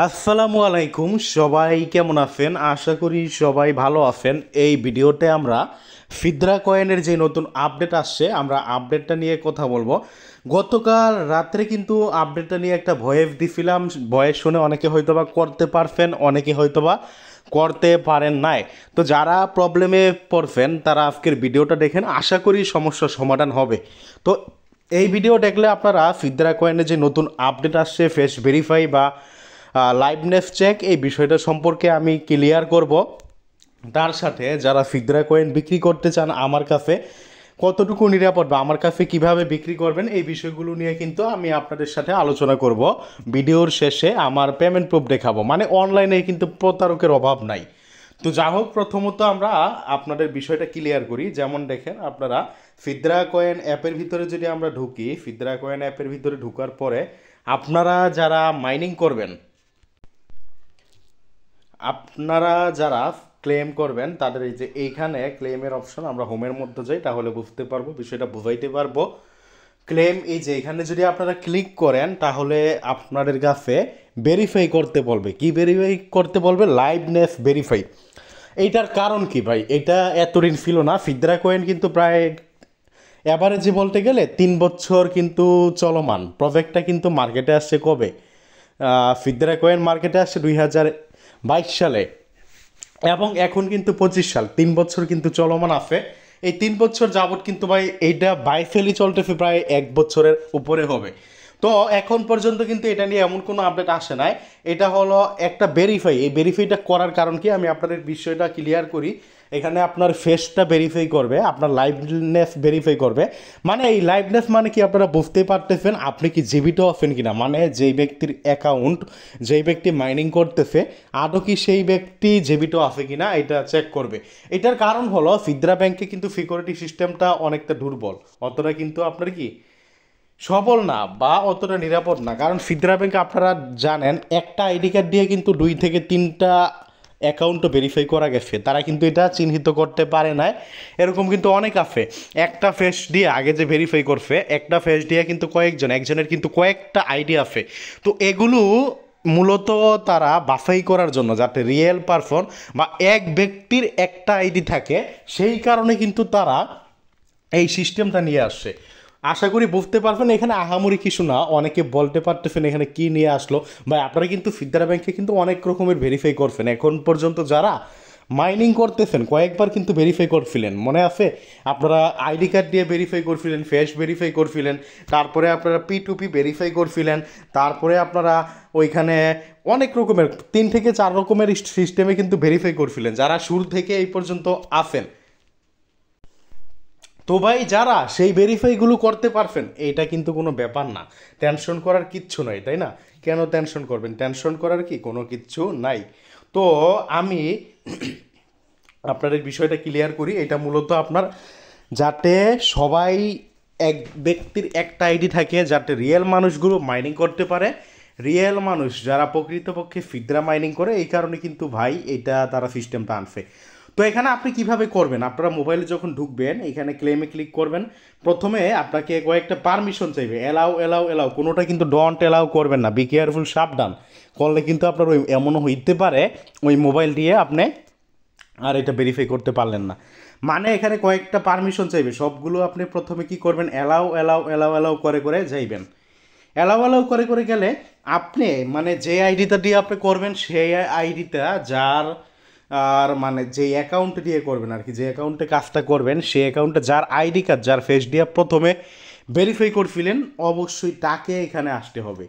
আসসালামু আলাইকুম, সবাই কেমন আছেন? আশা করি সবাই ভালো আছেন। এই ভিডিওতে আমরা ফিদরা কয়েনের যে নতুন আপডেট আসছে আমরা আপডেটটা নিয়ে কথা বলবো। গতকাল রাত্রে কিন্তু আপডেটটা নিয়ে একটা ভয়েস দিছিলাম, ভয়েস শুনে অনেকে হয়তোবা করতে পারছেন, অনেকে হয়তোবা করতে পারেন নাই। তো যারা প্রবলেমে পড়ছেন তারা আজকের ভিডিওটা দেখেন, আশা করি সমস্যার সমাধান হবে। তো এই ভিডিও দেখলে আপনারা ফিদরা কয়েনের যে নতুন আপডেট আসছে ফেস ভেরিফাই বা লাইভনেস চেক, এই বিষয়টা সম্পর্কে আমি ক্লিয়ার করব। তার সাথে যারা ফিদরা কয়েন বিক্রি করতে চান আমার কাছে কতটুকু নিরাপদ বা আমার কাছে কিভাবে বিক্রি করবেন, এই বিষয়গুলো নিয়ে কিন্তু আমি আপনাদের সাথে আলোচনা করব। ভিডিওর শেষে আমার পেমেন্ট প্রুফ দেখাবো, মানে অনলাইনে কিন্তু প্রতারকের অভাব নাই। তো যা হোক, প্রথমত আমরা আপনাদের বিষয়টা ক্লিয়ার করি। যেমন দেখেন, আপনারা ফিদরা কয়েন অ্যাপের ভিতরে যদি আমরা ঢুকি, ফিদরা কয়েন অ্যাপের ভিতরে ঢুকার পরে আপনারা যারা মাইনিং করবেন, আপনারা যারা ক্লেম করবেন তাদের এই যে এইখানে ক্লেমের অপশন, আমরা হোমের মধ্যে যাই তাহলে বুঝতে পারবো, বিষয়টা বুঝাইতে পারবো। ক্লেম, এই যে এখানে যদি আপনারা ক্লিক করেন তাহলে আপনাদের কাছে ভেরিফাই করতে বলবে। কি ভেরিফাই করতে বলবে? Liveness verify. এইটার কারণ কি ভাই? এটা এতদিন ছিল না। ফিদরা কয়েন কিন্তু প্রায় অ্যাভারেজে বলতে গেলে 3 বছর কিন্তু চলমান। প্রজেক্টটা কিন্তু মার্কেটে আসছে কবে? ফিদরা কয়েন মার্কেটে আসছে 2022 সালে, এবং এখন কিন্তু 25 সাল, 3 বছর কিন্তু চলমান আছে। এই 3 বছর যাবৎ কিন্তু ভাই এইটা বাইফেলি চলতেছে, প্রায় 1 বছরের উপরে হবে। তো এখন পর্যন্ত কিন্তু এটা নিয়ে এমন কোনো আপডেট আসে নাই। এটা হলো একটা ভেরিফাই। এই ভেরিফাইটা করার কারণ কি আমি আপনাদের বিষয়টা ক্লিয়ার করি। এখানে আপনার ফেসটা ভেরিফাই করবে, আপনার লাইভনেস ভেরিফাই করবে। মানে এই লাইভনেস মানে কি আপনারা বুঝতেই পারতেছেন, আপনি কি জীবিত আছেন কিনা, মানে যেই ব্যক্তির অ্যাকাউন্ট, যেই ব্যক্তি মাইনিং করতেছে আদৌ কি সেই ব্যক্তি জীবিত আছে কিনা এটা চেক করবে। এটার কারণ হলো ফিদরা ব্যাংকে কিন্তু সিকিউরিটি সিস্টেমটা অনেকটা দুর্বল, অতটা কিন্তু আপনার কি সবল না বা অতটা নিরাপদ না। কারণ ফিদরা ব্যাংক আপনারা জানেন একটা আইডি কার্ড দিয়ে কিন্তু 2 থেকে 3টা অ্যাকাউন্টও ভেরিফাই করা গেছে, তারা কিন্তু এটা চিহ্নিত করতে পারে না। এরকম কিন্তু অনেক আছে, একটা ফেস দিয়ে আগে যে ভেরিফাই করছে, একটা ফেস দিয়ে কিন্তু কয়েকজন, একজনের কিন্তু কয়েকটা আইডি আছে। তো এগুলো মূলত তারা বাছাই করার জন্য, যাতে রিয়েল পারসন বা এক ব্যক্তির একটা আইডি থাকে, সেই কারণে কিন্তু তারা এই সিস্টেমটা নিয়ে আসছে। আশা করি বুঝতে পারবেন। এখানে আহামরি কিছু না। অনেকে বলতে পারতেছেন এখানে কি নিয়ে আসলো ভাই, আপনারা কিন্তু ফিদরা ব্যাংকে কিন্তু অনেক রকমের ভেরিফাই করছেন। এখন পর্যন্ত যারা মাইনিং করতেছেন কয়েকবার কিন্তু ভেরিফাই করছিলেন, মনে আছে? আপনারা আইডি কার্ড দিয়ে ভেরিফাই করছিলেন, ফেস ভেরিফাই করছিলেন, তারপরে আপনারা P2P ভেরিফাই করছিলেন, তারপরে আপনারা ওইখানে অনেক রকমের 3 থেকে 4 রকমের সিস্টেমে কিন্তু ভেরিফাই করছিলেন, যারা শুরু থেকে এই পর্যন্ত আছেন। তো ভাই যারা সেই ভেরিফাইগুলো করতে পারবেন, এটা কিন্তু কোনো ব্যাপার না, টেনশন করার কিচ্ছু নাই, তাই না? কেন টেনশন করবেন? টেনশন করার কি কোনো কিচ্ছু নাই। তো আমি আপনার এই বিষয়টা ক্লিয়ার করি। এটা মূলত আপনার, যাতে সবাই, এক ব্যক্তির একটা আইডি থাকে, যাতে রিয়েল মানুষগুলো মাইনিং করতে পারে। রিয়েল মানুষ যারা প্রকৃতপক্ষে ফিদরা মাইনিং করে, এই কারণে কিন্তু ভাই এটা তারা সিস্টেমটা আনছে। তো এখানে আপনি কিভাবে করবেন? আপনারা মোবাইলে যখন ঢুকবেন এখানে ক্লেমে ক্লিক করবেন। প্রথমে আপনাকে কয়েকটা পারমিশন চাইবে, এলাও এলাও এলাও, কোনোটা কিন্তু ডোন্ট এলাও করবেন না, বি কেয়ারফুল, সাবধান। করলে কিন্তু আপনার ওই এমনও হইতে পারে ওই মোবাইল দিয়ে আপনি আর এটা ভেরিফাই করতে পারলেন না। মানে এখানে কয়েকটা পারমিশন চাইবে, সবগুলো আপনি প্রথমে কি করবেন, এলাও এলাও এলাও এলাও করে করে যাইবেন। এলাও এলাও করে করে গেলে আপনি, মানে যে আইডিটা দিয়ে আপনি করবেন সেই আইডিটা যার, আর মানে যে অ্যাকাউন্ট দিয়ে করবেন আর কি, যে অ্যাকাউন্টে কাজটা করবেন সেই অ্যাকাউন্টে যার আইডি কার্ড, যার ফেস দিয়ে প্রথমে ভেরিফাই করছিলেন, অবশ্যই তাকে এখানে আসতে হবে।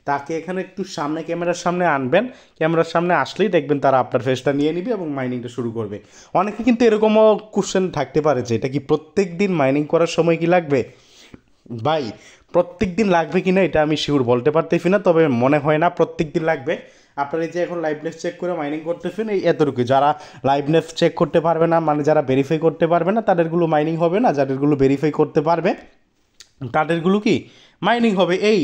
তাকে এখানে একটু সামনে, ক্যামেরার সামনে আনবেন। ক্যামেরার সামনে আসলেই দেখবেন তারা আপনার ফেসটা নিয়ে নিবে এবং মাইনিংটা শুরু করবে। অনেকে কিন্তু এরকমও কোশ্চেন থাকতে পারে যে এটা কি প্রত্যেক দিন মাইনিং করার সময় কি লাগবে? ভাই প্রত্যেক দিন লাগবে কি না এটা আমি শিওর বলতে পারতেছি না, তবে মনে হয় না প্রত্যেক দিন লাগবে। আপনারা এই যে এখন লাইভনেস চেক করে মাইনিং করতেছেন, এই এতটুকু। যারা লাইভনেস চেক করতে পারবে না, মানে যারা ভেরিফাই করতে পারবে না, তাদেরগুলো মাইনিং হবে না। যাদেরগুলো ভেরিফাই করতে পারবে তাদেরগুলো কি মাইনিং হবে। এই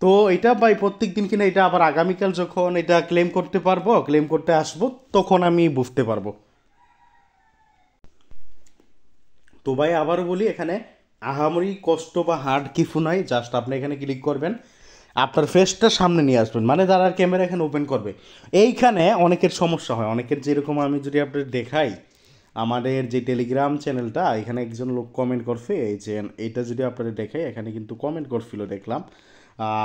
তো এটা ভাই প্রত্যেক দিন কিনা, এটা আবার আগামীকাল যখন এটা ক্লেম করতে পারবো, ক্লেম করতে আসবো, তখন আমি বুঝতে পারবো। তো ভাই আবারও বলি, এখানে আহামরি কষ্ট বা হার্ড কিছু নাই, জাস্ট আপনি এখানে ক্লিক করবেন। আপনার ফেসটা সামনে নিয়ে আসবেন, মানে তারা ক্যামেরা এখানে ওপেন করবে। এইখানে অনেকের সমস্যা হয়, অনেকের যেরকম আমি যদি আপনাদের দেখাই, আমাদের যে টেলিগ্রাম চ্যানেলটা, এখানে একজন লোক কমেন্ট করছে, এই যে এইটা যদি আপনাদের দেখাই, এখানে কিন্তু কমেন্ট করছিল দেখলাম,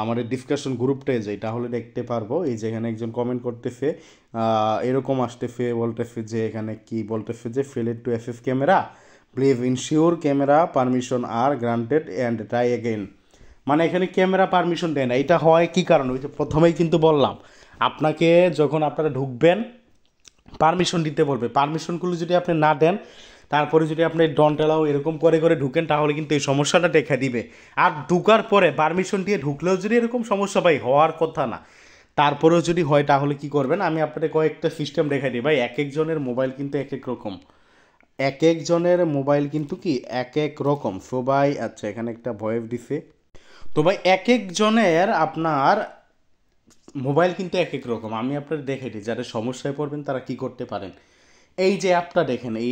আমাদের ডিসকাশন গ্রুপটায় যাই তাহলে দেখতে পারবো। এই যে এখানে একজন কমেন্ট করতেছে, এরকম আসতেছে, বলতেছে যে এখানে কি বলতেছে যে failed to FF camera, please ensure camera permission are granted and try again. মানে এখানে ক্যামেরা পারমিশন দেয় না। এটা হয় কী কারণে, ওই যে প্রথমেই কিন্তু বললাম, আপনাকে যখন আপনারা ঢুকবেন পারমিশন দিতে বলবে। পারমিশনগুলো যদি আপনি না দেন, তারপরে যদি আপনি ডন্ট অ্যালাউ এরকম করে করে ঢুকেন, তাহলে কিন্তু এই সমস্যাটা দেখা দিবে। আর ঢুকার পরে পারমিশন দিয়ে ঢুকলেও যদি এরকম সমস্যা ভাই হওয়ার কথা না, তারপরেও যদি হয় তাহলে কি করবেন, আমি আপনাদের কয়েকটা সিস্টেম দেখাই দিই ভাই। এক একজনের মোবাইল কিন্তু এক এক রকম, এক একজনের মোবাইল কিন্তু কি এক এক রকম সবাই। আচ্ছা, এখানে একটা ভয়েস দিছে। তো ভাই এক একজনের আপনার মোবাইল কিন্তু এক এক রকম। আমি আপনাদের দেখাই দিই, যারা সমস্যায় পড়বেন তারা কি করতে পারেন। এই যে অ্যাপটা দেখেন, এই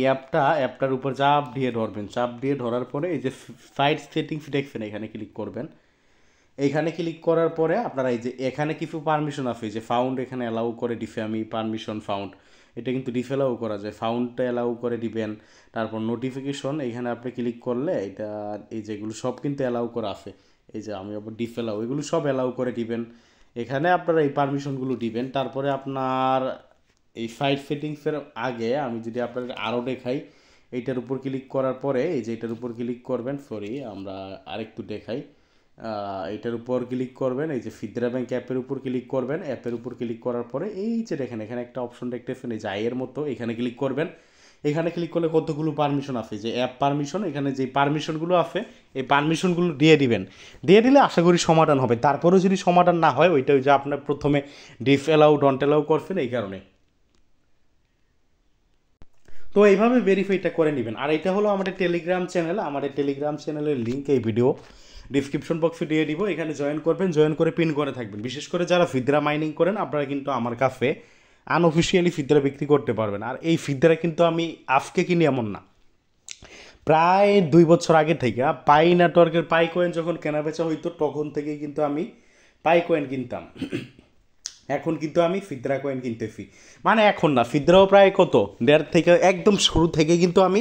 অ্যাপটার উপর চাপ দিয়ে ধরবেন, চাপ দিয়ে ধরার পরে এই যে সাইড সেটিংস দেখছেন, এখানে ক্লিক করবেন। এইখানে ক্লিক করার পরে আপনারা এই যে এখানে কিছু পারমিশন আছে, যে ফাউন্ড এখানে অ্যালাউ করে দিছে, আমি পারমিশন ফাউন্ড, এটা কিন্তু ডিসঅ্যালাউ করা যায়, ফাউন্ডটা অ্যালাউ করে দিবেন। তারপর নোটিফিকেশন, এইখানে আপনি ক্লিক করলে এটা এই যেগুলো সব কিন্তু অ্যালাউ করা আছে। এই যে আমি আবার ডিসঅ্যালাউ, এগুলো সব অ্যালাউ করে দিবেন। এখানে আপনারা এই পারমিশনগুলো দিবেন। তারপরে আপনার এই সাইড সেটিংসের আগে আমি যদি আপনাদের আরও দেখাই, এইটার উপর ক্লিক করার পরে এই যে এটার উপর ক্লিক করবেন, সরি আমরা আরেকটু দেখাই, এটার উপর ক্লিক করবেন, এই যে ফিদরা ব্যাংক অ্যাপের উপর ক্লিক করবেন। অ্যাপের উপর ক্লিক করার পরে এই যে দেখেন এখানে একটা অপশন দেখতেছেন, এই যে আইয়ের মতো, এখানে ক্লিক করবেন। এখানে ক্লিক করলে কতগুলো পারমিশন আছে, যে অ্যাপ পারমিশন, এখানে যে পারমিশনগুলো আছে এই পারমিশনগুলো দিয়ে দিবেন। দিয়ে দিলে আশা করি সমাধান হবে। তারপরেও যদি সমাধান না হয়, ওইটা ওই যে আপনার প্রথমে ডিস অ্যালাউ ডন্ট অ্যালাউ করছেন এই কারণে। তো এইভাবে ভেরিফাইটা করে নেবেন। আর এটা হলো আমাদের টেলিগ্রাম চ্যানেল, আমাদের টেলিগ্রাম চ্যানেলের লিঙ্ক এই ভিডিও ডিসক্রিপশন বক্সে দিয়ে দিব, এখানে জয়েন করবেন, জয়েন করে পিন করে থাকবেন। বিশেষ করে যারা ফিদরা মাইনিং করেন, আপনারা কিন্তু আমার কাছে আনঅফিসিয়ালি ফিদরা বিক্রি করতে পারবেন। আর এই ফিদরা কিন্তু আমি আজকে কিনি এমন না, প্রায় 2 বছর আগে থেকে পাই নেটওয়ার্কের পাই কয়েন যখন কেনাবেচা হইতো, তখন থেকেই কিন্তু আমি পাই কয়েন কিনতাম। এখন কিন্তু আমি ফিদরা কয়েন কিনতেছি, মানে এখন না, ফিদরাও প্রায় কত 1.5 থেকে একদম শুরু থেকে কিন্তু আমি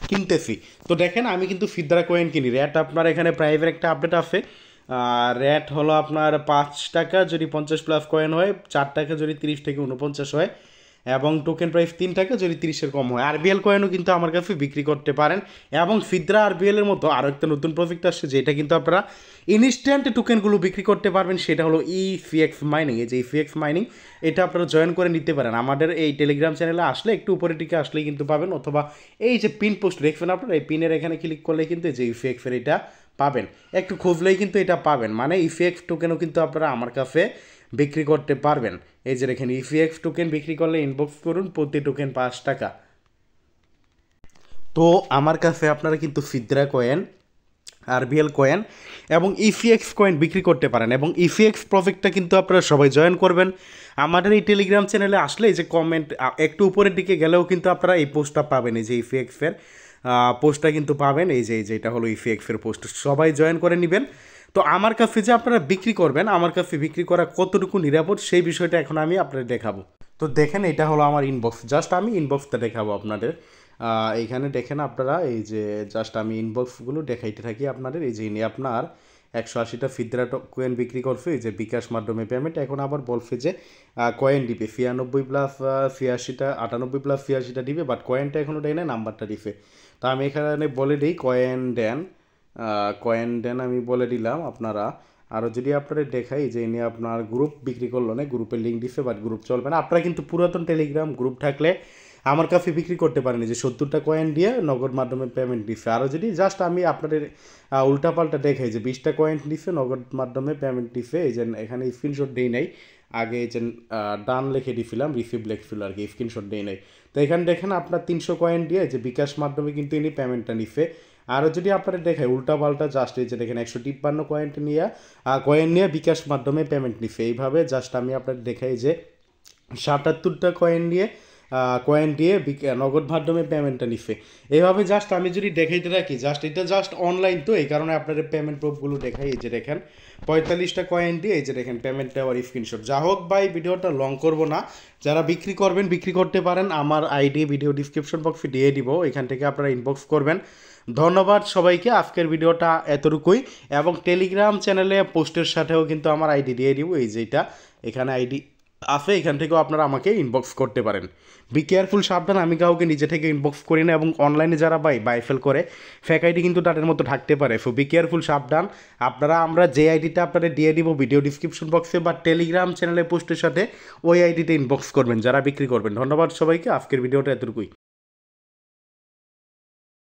কিনতেছি। তো দেখেন আমি কিন্তু ফিদরা কয়েন কিনি। র্যাট আপনার এখানে প্রাইভেট একটা আপডেট আছে, র্যাট হলো আপনার 5 টাকা যদি 50+ কয়েন হয়, 4 টাকা যদি 30 থেকে 49 হয়, এবং টোকেন প্রাইস 3 টাকা যদি 30-এর কম হয়। আরবিএল কয়েনও কিন্তু আমার কাছে বিক্রি করতে পারেন। এবং ফিদরা আরবিএলের মতো আরও একটা নতুন প্রজেক্ট আসছে, যেটা কিন্তু আপনারা ইনস্ট্যান্ট টোকেনগুলো বিক্রি করতে পারবেন, সেটা হলো ইফিএক্স মাইনিং। এই যে ইফিএক্স মাইনিং, এটা আপনারা জয়েন করে নিতে পারেন। আমাদের এই টেলিগ্রাম চ্যানেলে আসলে একটু উপরের দিকে আসলেই কিন্তু পাবেন, অথবা এই যে পিন পোস্ট দেখবেন আপনারা, এই পিনের এখানে ক্লিক করলে কিন্তু যে ইফিএক্সের এটা পাবেন, একটু খুঁজলেই কিন্তু এটা পাবেন। মানে ইফিএক্স টোকেনও কিন্তু আপনারা আমার কাছে বিক্রি করতে পারবেন। এই যে দেখেন ইফিএক্স টোকেন বিক্রি করলে ইনবক্স করুন, প্রতি টোকেন 5 টাকা। তো আমার কাছে আপনারা কিন্তু ফিদরা কয়েন, আরবিএল কয়েন এবং ইফিএক্স কয়েন বিক্রি করতে পারেন। এবং ইফিএক্স প্রজেক্টটা কিন্তু আপনারা সবাই জয়েন করবেন। আমাদের এই টেলিগ্রাম চ্যানেলে আসলে এই যে কমেন্ট একটু উপরের দিকে গেলেও কিন্তু আপনারা এই পোস্টটা পাবেন, এই যে ইফিএক্সের পোস্টটা কিন্তু পাবেন। এই যে এটা হলো ইফিএক্সের পোস্ট, সবাই জয়েন করে নেবেন। তো আমার কাছে যে আপনারা বিক্রি করবেন, আমার কাছে বিক্রি করা কতটুকু নিরাপদ সেই বিষয়টা এখন আমি আপনাদের দেখাবো। তো দেখেন এটা হলো আমার ইনবক্স, জাস্ট আমি ইনবক্সটা দেখাবো আপনাদের। এইখানে দেখেন আপনারা, এই যে জাস্ট আমি ইনবক্সগুলো দেখাইতে থাকি আপনাদের। এই যে ইনি আপনার 180টা ফিদরা কয়েন বিক্রি করছে, এই যে বিকাশ মাধ্যমে পেমেন্ট। এখন আবার বলছে যে কয়েন দিবে 96+86টা 98+86টা দিবে, বাট কয়েনটা এখনও দেয় না, নাম্বারটা দিবে। তো আমি এখানে বলে দিই কয়েন দেন, কয়েন দেন আমি বলে দিলাম আপনারা। আরও যদি আপনারা দেখাই যে ইনি আপনার গ্রুপ বিক্রি করলো না, গ্রুপের লিঙ্ক দিচ্ছে, বাট গ্রুপ চলবে না। আপনারা কিন্তু পুরাতন টেলিগ্রাম গ্রুপ থাকলে আমার কাছে বিক্রি করতে পারেন, যে 70টা কয়েন দিয়ে নগদ মাধ্যমে পেমেন্ট দিচ্ছে। আরও যদি জাস্ট আমি আপনাদের উল্টাপাল্টা দেখাই যে 20টা কয়েন দিচ্ছে, নগদ মাধ্যমে পেমেন্ট দিচ্ছে। এই যে এখানে স্ক্রিনশট দেই নাই, আগে যে ডান লিখে দিয়েছিলাম, রিসিভ লিখছিল আর কি, স্ক্রিনশট দেই নাই। তো এখানে দেখেন আপনার 300 কয়েন দিয়ে যে বিকাশ মাধ্যমে কিন্তু ইনি পেমেন্টটা নিচ্ছে। আরও যদি আপনারা দেখায় উল্টাপাল্টা, জাস্ট এই যে দেখেন 153 কয়েন নিয়ে বিকাশ মাধ্যমে পেমেন্ট নিচ্ছে। এইভাবে জাস্ট আমি আপনাদের দেখাই যে 77টা কয়েন দিয়ে কয়েন দিয়ে নগদ মাধ্যমে পেমেন্টটা নিচ্ছে। এইভাবে জাস্ট আমি যদি দেখাইতে রাখি, জাস্ট এটা জাস্ট অনলাইন তো এই কারণে আপনাদের পেমেন্ট প্রুফগুলো দেখাই। এই যে দেখেন 45টা কয়েন দিয়ে এই যে দেখেন পেমেন্ট দেওয়ার স্ক্রিনশট। যা হোক ভাই, ভিডিওটা লং করব না, যারা বিক্রি করবেন বিক্রি করতে পারেন, আমার আইডি ভিডিও ডিসক্রিপশন বক্সে দিয়ে দিব, এখান থেকে আপনারা ইনবক্স করবেন। ধন্যবাদ সবাইকে, আজকের ভিডিওটা এতটুকুই। এবং টেলিগ্রাম চ্যানেলে পোস্টের সাথেও কিন্তু আমার আইডি দিয়ে দিব, এই যেটা এখানে আইডি আছে, এখান থেকেও আপনারা আমাকে ইনবক্স করতে পারেন। বি কেয়ারফুল, সাবধান, আমি কাউকে নিজে থেকে ইনবক্স করি না, এবং অনলাইনে যারা বাইফেল করে ফেক আইডি কিন্তু তাদের মতো থাকতে পারে। সো বি কেয়ারফুল, সাবধান আপনারা। আমরা যে আইডিটা আপনাদের দিয়ে দিব ভিডিও ডিসক্রিপশন বক্সে বা টেলিগ্রাম চ্যানেলে পোস্টের সাথে, ওই আইডিতে ইনবক্স করবেন যারা বিক্রি করবেন। ধন্যবাদ সবাইকে, আজকের ভিডিওটা এতটুকুই।